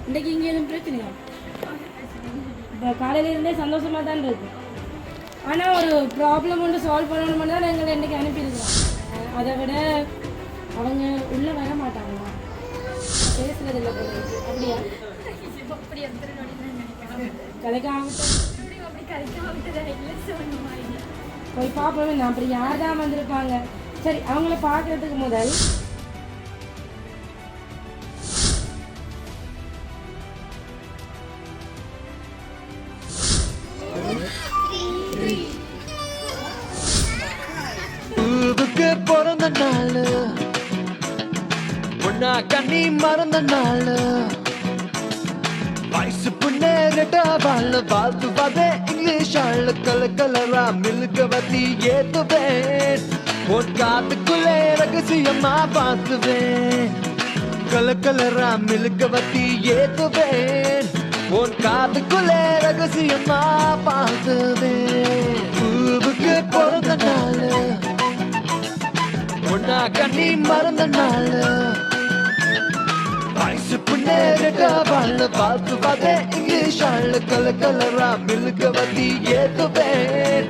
இன்றைக்கு இங்கே எதுவும் பிரச்சனையா? இப்போ காலையிலேருந்தே சந்தோஷமாக தான் இருக்கு. ஆனால் ஒரு ப்ராப்ளம் ஒன்று சால்வ் பண்ணணும்னு தான் எங்களை இன்றைக்கி அனுப்பியிருக்கிறோம். அதை விட அவங்க உள்ளே வர மாட்டாங்களா, பேசுறது இல்லை போல இருக்கு. அப்படியா? போய் பார்ப்போம். நான் அப்படி யார் தான் வந்திருப்பாங்க. சரி, அவங்கள பார்க்கறதுக்கு முதல் பிறந்த நாள் ஒன்னா கண்ணி மறந்த நாள் வயசு புண்ணேரட்டா வாழ வாழ்த்துவதே இங்கிலீஷ் ஆள் கலரா மில்க வத்தி ஏத்துவேன் உன் காத்துக்குள்ளே ரகசியமா பார்த்துவேன் கலரா மில்க வத்தி ஏத்துவேன் உன் காத்துக்குள்ளே ரகசியமா பார்த்துவேன் பூவுக்கு பிறந்த நாள் ஒன்னா கண்ணி மறந்த நாள் வயசு புண்ணேரட்டா வாழ வாழ்த்துவதே இங்கிலீஷ் ஆள் கலரா மில்க வத்தி ஏத்துவேன்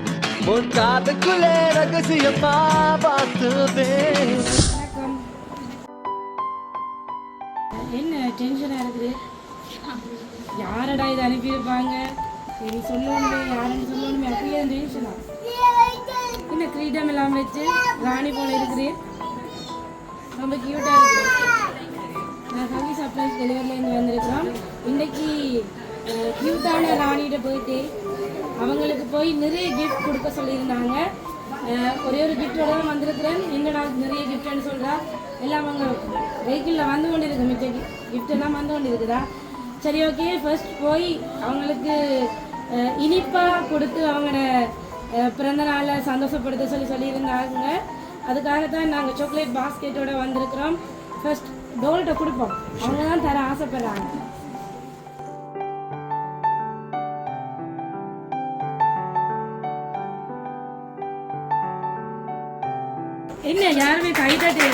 உன் காதுக்குள்ளே ரகசியமா பார்த்துவேன். என்ன டென்ஷனாக இருக்குது? யாரடா இதை அனுப்பியிருப்பாங்க? சரி சொல்லணுமே, யாருன்னு சொல்லணுமே, அப்படியே டென்ஷனா? என்ன கிரீடம் எல்லாம் வச்சு ராணி போல இருக்கிறேன், ரொம்ப கியூட்டாக இருக்குது. நான் கவி சர்ப்ரைஸ் டெலிவரிலேருந்து வந்திருக்கிறோம். இன்றைக்கி கியூட்டான ராணியோட பர்த்டே. அவங்களுக்கு போய் நிறைய கிஃப்ட் கொடுக்க சொல்லியிருந்தாங்க. ஒரே ஒரு கிஃப்டோட தான் வந்திருக்கிறேன். என்னடா நிறைய கிஃப்ட்னு சொல்கிறா? எல்லாம் அவங்க வெஹிக்கிளில் வந்து கொண்டு இருக்கு, மிச்ச கிஃப்ட் எல்லாம் வந்து கொண்டு இருக்குதா? சரி, ஓகே. ஃபர்ஸ்ட் போய் அவங்களுக்கு இனிப்பாக கொடுத்து அவங்களோட பிறந்த நாளை சந்தோஷப்படுத்த சொல்லியிருந்தாங்க. அதுக்காகத்தான் நாங்கள் சாக்லேட் பாஸ்கெட்டோட வந்திருக்கிறோம். ஃபர்ஸ்ட் டோல்கிட்ட கொடுப்போம், அவங்க தான் தர ஆசைப்படுறாங்க. என்ன யாருமே கைதட்டே?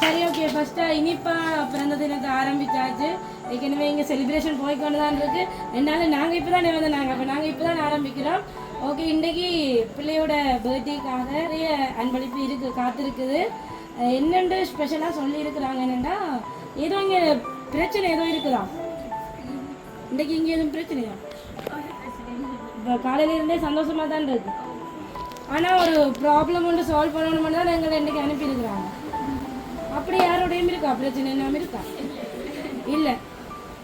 சரி, ஓகே. ஃபர்ஸ்ட்டாக இனிப்பாக பிறந்த தினத்தை ஆரம்பித்தாச்சு. ஏற்கனவே இங்கே செலிப்ரேஷன் போய்கொண்டு தான் இருக்குது. என்னால் நாங்கள் இப்போ தான் வந்தாங்க, அப்போ நாங்கள் இப்போ தான் ஆரம்பிக்கிறோம். ஓகே, இன்றைக்கி பிள்ளையோட பர்த்டேக்காக நிறைய அன்பளிப்பு இருக்குது, காத்திருக்குது. என்னென்று ஸ்பெஷலாக சொல்லியிருக்கிறாங்க. என்னென்னா ஏதோ இங்கே பிரச்சனை ஏதோ இருக்குதா? இன்றைக்கி இங்கே எதுவும் பிரச்சனையா? இப்போ காலையிலேருந்தே சந்தோஷமாக தான் இருக்குது. ஆனால் ஒரு ப்ராப்ளம் ஒன்று சால்வ் பண்ணணும்னு தான் எங்களை இன்றைக்கி அனுப்பியிருக்கிறாங்க. அப்படி யாரோடையும் இருக்கா பிரச்சனை? என்னாமல் இருக்கா? இல்லை.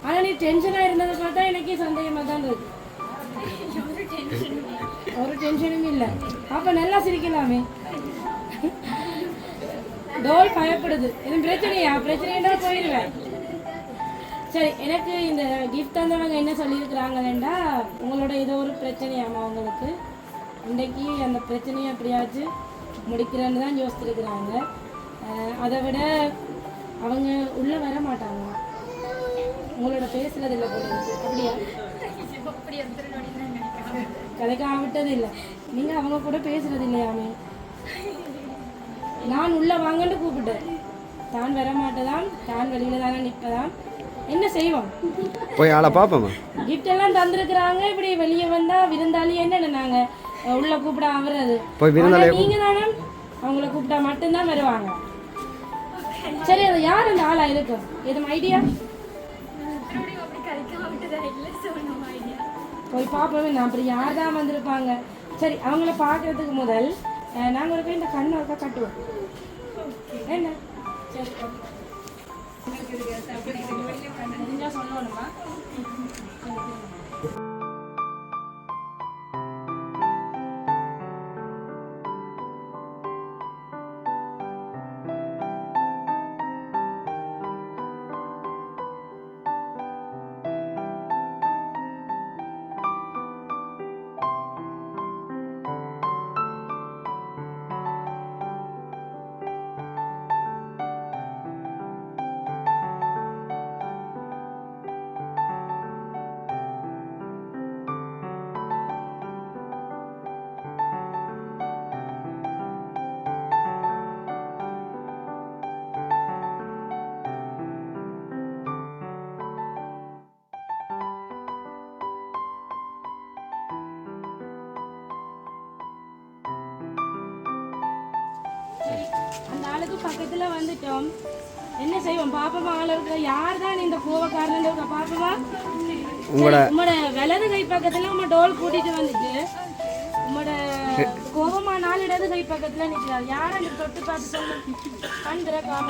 ஆனால் நீ டென்ஷனாக இருந்ததை பார்த்தா எனக்கு சந்தேகமாக தான் இருக்கு. ஒரு டென்ஷனும் இல்லை. அப்போ நல்லா சிரிக்கலாமே. டோல் பயப்படுது. எதுவும் பிரச்சனையா? பிரச்சனைன்னா போயிடுவேன். சரி, எனக்கு இந்த கிஃப்ட் தந்தவங்க என்ன சொல்லியிருக்கிறாங்கன்னா, உங்களோட ஏதோ ஒரு பிரச்சனையாமா உங்களுக்கு. இன்றைக்கி அந்த பிரச்சனையை எப்படியாச்சும் முடிக்கிறேன்னு தான் யோசிச்சிருக்கிறாங்க. அதை விட அவங்க உள்ளே வர மாட்டாங்களா, உங்களோட பேசுறது இல்லை போல இருக்கு. அப்படியா? கதைக்க விட்டது இல்லை. நீங்கள் அவங்க கூட பேசுறது இல்லையாமே. நான் உள்ளே வாங்கன்னு கூப்பிட்டேன், தான் வர மாட்டேதான், தான் வெளியில் தானே நிற்பதான். என்ன செய்வோம்? போய் ஆளை பார்ப்போம். கிஃப்ட் எல்லாம் தந்துருக்குறாங்க. இப்படி வெளியே வந்தால் விருந்தாளி என்ன நாங்கள் உள்ள கூப்பிட வர்றது? நீங்கள் தானே அவங்கள கூப்பிட்டா மட்டும்தான் வருவாங்க. சரி, அது யார் அந்த ஆளா இருக்கும்? எதுவும் ஐடியா? போய் பார்ப்போம். நான் அப்படி யார் தான் வந்திருப்பாங்க. சரி, அவங்கள பார்க்கறதுக்கு முதல் நாங்கள் ஒரு இந்த கண்ணு ஒருக்கா கட்டுவோம். என்ன சரி சொல்லணுமா? பக்கத்துல வந்துட்டோம். என்ன செய்வோம் பாப்பமா? ஆள் இருக்கிற யார் தான் இந்த கோவக்காரன் இருக்க பாப்பமா? உங்களோட வலது கை பக்கத்துல உங்க டோல் கூட்டிட்டு வந்துட்டு உங்களோட கோவமா நாள் இடது கை பக்கத்துல நிக்கிறார். யார் அந்த தொட்டு பார்த்து சொல்ல பண்ற காம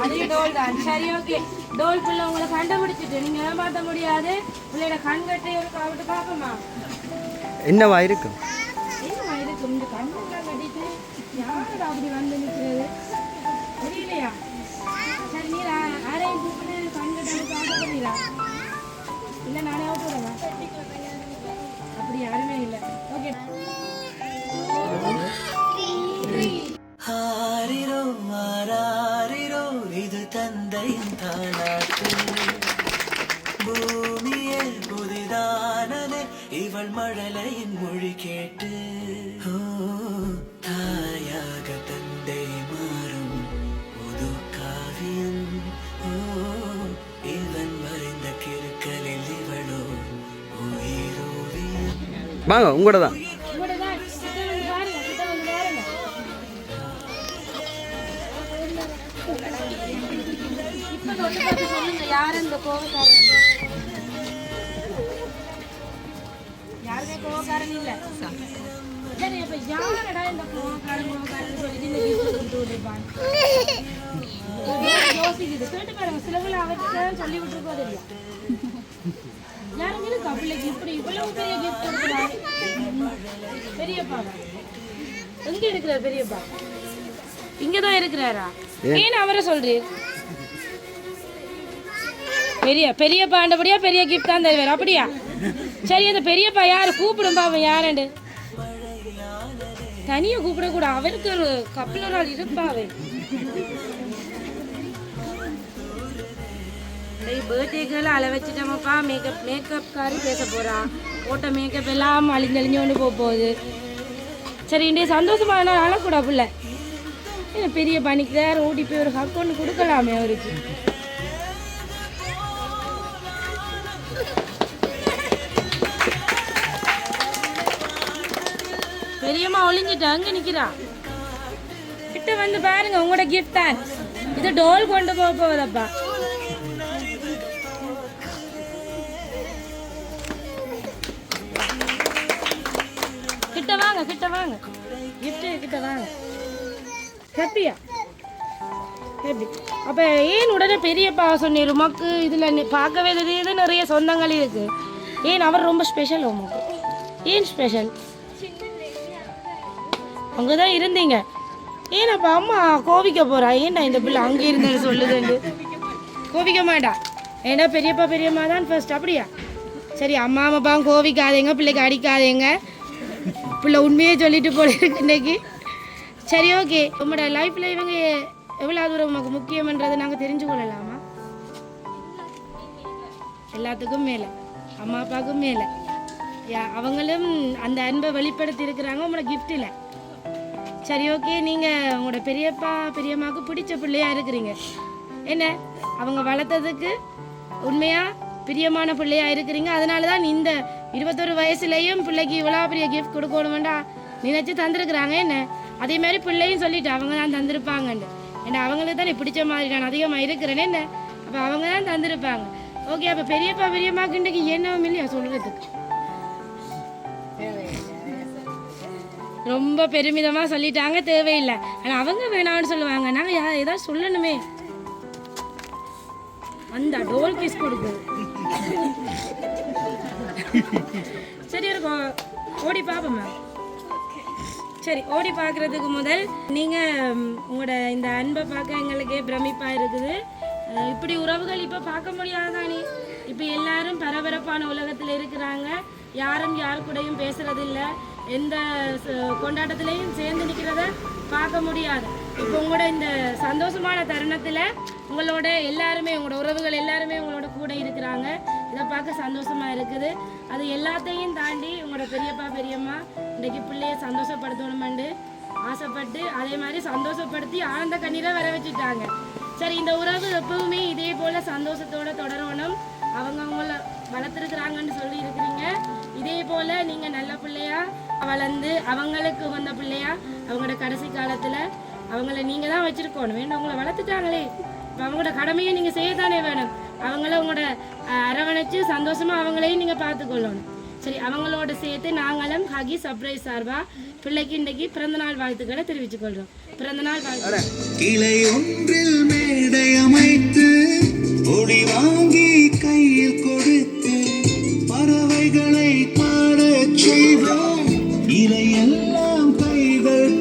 அதே டோல் தான். சரி ஓகே, டோல் பிள்ளை உங்களை கண்டுபிடிச்சிட்டு நீங்க ஏமாற்ற முடியாது. பிள்ளையோட கண் கட்டி ஒரு காவிட்டு பாப்பமா என்னவா இருக்கும்? என்னவா இருக்கும்? இந்த கண்ணெல்லாம் கட்டிட்டு யாரோட அப்படி வந்து நிற்கிறது தெரியலையா? சரி நீ யாரையும் கூப்பிட்டு கண் கட்டி பார்க்க போறீங்களா? இல்லை நானே போடுவேன். அப்படி யாருமே இல்லை. ஓகே ஆரிரோ மாறாரிரோ இது தந்தையின் தாலாட்டு பூமியே புதிதானதே இவள் மழலையின் மொழி கேட்டு தாயாக தந்தை மாறும் புது காவியம் இவன் மறைந்த கிருக்கலில் இவளோ உயிரோவியம். வாங்க உங்களோட தான். சொல்லுங்க யார் இந்த கோவக்காரன்? யாருமே கோவக்காரன் இல்ல. சரி அப்ப யாரடா இந்த கோவக்காரன் சொல்லிட்டு இந்த gift கொடுத்து விட்டுருப்பான்? யோசிக்குது. கேட்டு பாருங்க, சிலவுல அவர்கிட்ட சொல்லி விட்டுருக்கோது இல்லையா? யாரும் இருக்கா பிள்ளைக்கு இப்படி இவ்வளவு பெரிய கிஃப்ட் கொடுக்குறாரு? பெரியப்பா எங்க இருக்கிறார்? பெரியப்பா இங்கதான் இருக்கிறாரா? ஏன் அவரை சொல்றீர்? பெரியப்பா ஆண்டபடியா பெரிய கிஃப்ட் தான் தருவார் அப்படியா? சரி அந்த பெரியப்பா யாரு? கூப்பிடும் பாவன் யாருண்டு. தனியா கூப்பிடக்கூட, அவருக்கு ஒரு கப்பல் ஒரு ஆள் இருப்பாவே. பர்த்டேக்குள்ள அள வச்சுட்டோமப்பா. மேக்கப் காரி பேச போறா. போட்ட மேக்கப் எல்லாம் அழிஞ்சழிஞ்சு கொண்டு போகுது. சரி இன்றைய சந்தோஷமான அழக்கூடா பிள்ளை. என்ன பெரிய பண்ணிக்கிறார், ஓடி போய் ஒரு ஹக் ஒன்று கொடுக்கலாமே அவருக்கு. பெரியம்மா ஒளிஞ்சிட்டா அங்க நிக்கிறா. கிட்ட வந்து பாருங்க, உங்களோட கிஃப்ட் தான் இது. டோல் கொண்டு போக போகுதப்பா. கிட்ட வாங்க, கிட்ட வாங்க, கிஃப்ட் கிட்ட வாங்க. ஹாப்பியா? ஹாப்பி. அப்ப ஏன் உடனே பெரியப்பா சொன்னீர்? உமக்கு இதுல பார்க்கவே தெரியுது நிறைய சொந்தங்கள் இருக்கு. ஏன் அவர் ரொம்ப ஸ்பெஷல் உமக்கு? ஏன் ஸ்பெஷல்? அங்கதான் இருந்தீங்க. ஏன் அப்ப அம்மா கோவிக்க போறா? ஏன்டா இந்த பிள்ளை அங்க இருந்தேன்னு சொல்லுதுண்டு? கோவிக்க மாட்டா. ஏன்னா பெரியப்பா பெரியம்மா தான் ஃபர்ஸ்ட் அப்படியா? சரி அம்மா அம்மாப்பா கோவிக்காதீங்க, பிள்ளைக்கு அடிக்காதீங்க. பிள்ளை உண்மையே சொல்லிட்டு போல இருக்கு இன்னைக்கு. சரி ஓகே, உங்களோட லைஃப்ல இவங்க எவ்வளவு தூரம் உமக்கு முக்கியம்ன்றதை நாங்கள் தெரிஞ்சு கொள்ளலாமா? எல்லாத்துக்கும் மேலே அம்மா அப்பாவுக்கும் மேலே அவங்களும் அந்த அன்பை வெளிப்படுத்தி இருக்கிறாங்க உங்களோட கிஃப்டில். சரி ஓகே, நீங்கள் உங்களோட பெரியப்பா பெரியம்மாவுக்கு பிடிச்ச பிள்ளையா இருக்கிறீங்க. என்ன அவங்க வளர்த்ததுக்கு உண்மையாக பிரியமான பிள்ளையா இருக்கிறீங்க. அதனால தான் இந்த 21 வயசுலேயும் பிள்ளைக்கு இவ்வளோ பெரிய கிஃப்ட் கொடுக்கணுமெண்டா நினைச்சு தந்துருக்குறாங்க. என்ன அதே மாதிரி பிள்ளையும் சொல்லிட்டு அவங்க தான் தந்திருப்பாங்கன்னு. ஏன்னா அவங்களுக்கு தான் பிடிச்ச மாதிரி நான் அதிகமாக இருக்கிறேன்னு. என்ன அப்போ அவங்க தான் தந்திருப்பாங்க. ஓகே, அப்போ பெரியப்பா பெரியம்மாக்கு இன்றைக்கு என்னவும் இல்லையா சொல்கிறதுக்கு? ரொம்ப பெருமிதமாக சொல்லிட்டாங்க, தேவையில்லை. ஆனால் அவங்க வேணாம்னு சொல்லுவாங்க. நாங்கள் ஏதாவது சொல்லணுமே. அந்த டோல் கிஸ் கொடுக்கும். சரி இருக்கும், ஓடி பார்ப்போம் மேம். சரி ஓடி பார்க்குறதுக்கு முதல் நீங்கள் உங்களோட இந்த அன்பை பார்க்க எங்களுக்கே பிரமிப்பாக இருக்குது. இப்படி உறவுகள் இப்போ பார்க்க முடியாதானே? இப்போ எல்லாரும் பரபரப்பான உலகத்தில் இருக்கிறாங்க. யாரும் யார் கூடயும் பேசுறதில்ல. எந்த கொண்டாட்டத்திலையும் சேர்ந்து நிற்கிறத பார்க்க முடியாது. இப்போ உங்களோட இந்த சந்தோஷமான தருணத்தில் உங்களோட எல்லாருமே உங்களோட உறவுகள் எல்லாருமே உங்களோட கூட இருக்கிறாங்க. இதை பார்க்க சந்தோஷமா இருக்குது. அது எல்லாத்தையும் தாண்டி உங்களோட பெரியப்பா பெரியம்மா இன்றைக்கு பிள்ளைய சந்தோஷப்படுத்தணுமெண்டு ஆசைப்பட்டு அதே மாதிரி சந்தோஷப்படுத்தி ஆனந்த கண்ணீரை வர வச்சுட்டாங்க. சரி, இந்த உறவு எப்பவுமே இதே போல சந்தோஷத்தோட தொடரணும். அவங்க அவங்கள வளர்த்துருக்குறாங்கன்னு சொல்லி இருக்கிறீங்க. இதே போல நீங்க நல்ல பிள்ளையா வளர்ந்து அவங்களுக்கு வந்த பிள்ளையா காலத்தில் அவங்கள நீங்கள் தான் வச்சுருக்கணும் வேணும். அவங்கள வளர்த்துட்டாங்களே, இப்போ அவங்களோட கடமையை நீங்கள் செய்யத்தானே வேணும். அவங்கள உங்களோட அரவணைச்சு சந்தோஷமாக அவங்களையும் நீங்கள் பார்த்துக்கொள்ளணும். சரி, அவங்களோட சேர்த்து நாங்களும் ஹகி சர்ப்ரைஸ் சார்பாக பிள்ளைக்கு இன்றைக்கி பிறந்தநாள் வாழ்த்துக்களை தெரிவித்துக்கொள்கிறோம். பிறந்தநாள் வாழ்த்து. கிளை ஒன்றில் மேடை அமைத்து ஒளி வாங்கி கையில் கொடுத்து பறவைகளை பாடச் செய்வோம். இலையெல்லாம் கைகள்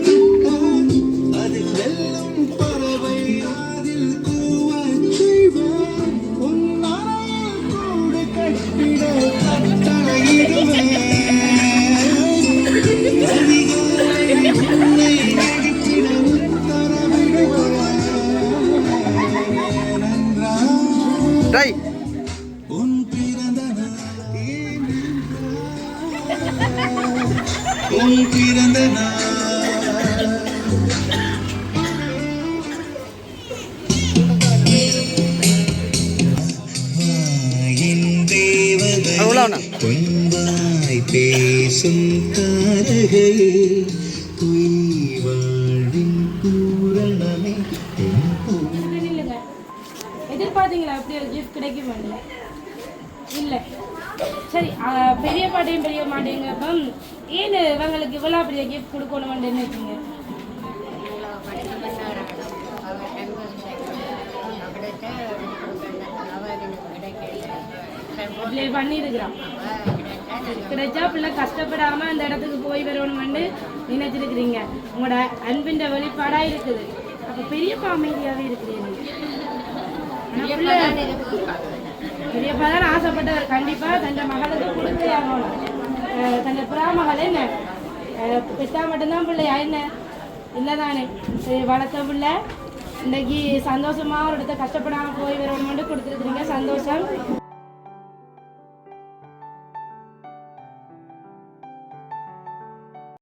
அதில் வெல்லும் பறவை அதில் கூவச் செய்வோம். உன்னாரையில் கூடு கட்டிட கட்டளையிடுவேன். ட்ரை உன் பிறந்த பொன்வாய் பேசும் காதகே பொய் வாழ்வின் பூரணமே. இல்லைங்க, எதிர்பார்த்தீங்களா அப்படி ஒரு கிஃப்ட் கிடைக்கும் இல்லை? சரி, பெரிய பாட்டையும் பெரிய மாட்டேங்க. அப்போ ஏன் இவங்களுக்கு இவ்வளோ பெரிய கிஃப்ட் கொடுக்கணும்னு நினைக்கிறீங்க? அப்படி பண்ணியிருக்கிறான். கிடைச்சா பிள்ளை கஷ்டப்படாமல் அந்த இடத்துக்கு போய் வரணும்னு நினைச்சிருக்கிறீங்க. உங்களோட அன்பின் வெளிப்பாடாக இருக்குது. அப்போ பெரியப்பா அமைதியாகவே இருக்கிறீங்க. பெரியப்பா தான் ஆசைப்பட்டவர். கண்டிப்பாக தன் மகளுக்கு கொடுத்தே ஆகணும். தன் புறாமகள் என்ன பெற்றா மட்டும்தான் பிள்ளையா என்ன இல்லை தானே? வளர்த்த பிள்ளை இன்னைக்கு சந்தோஷமாக ஒரு இடத்த கஷ்டப்படாமல் போய் வரணும்னு கொடுத்துருக்குறீங்க. சந்தோஷம்.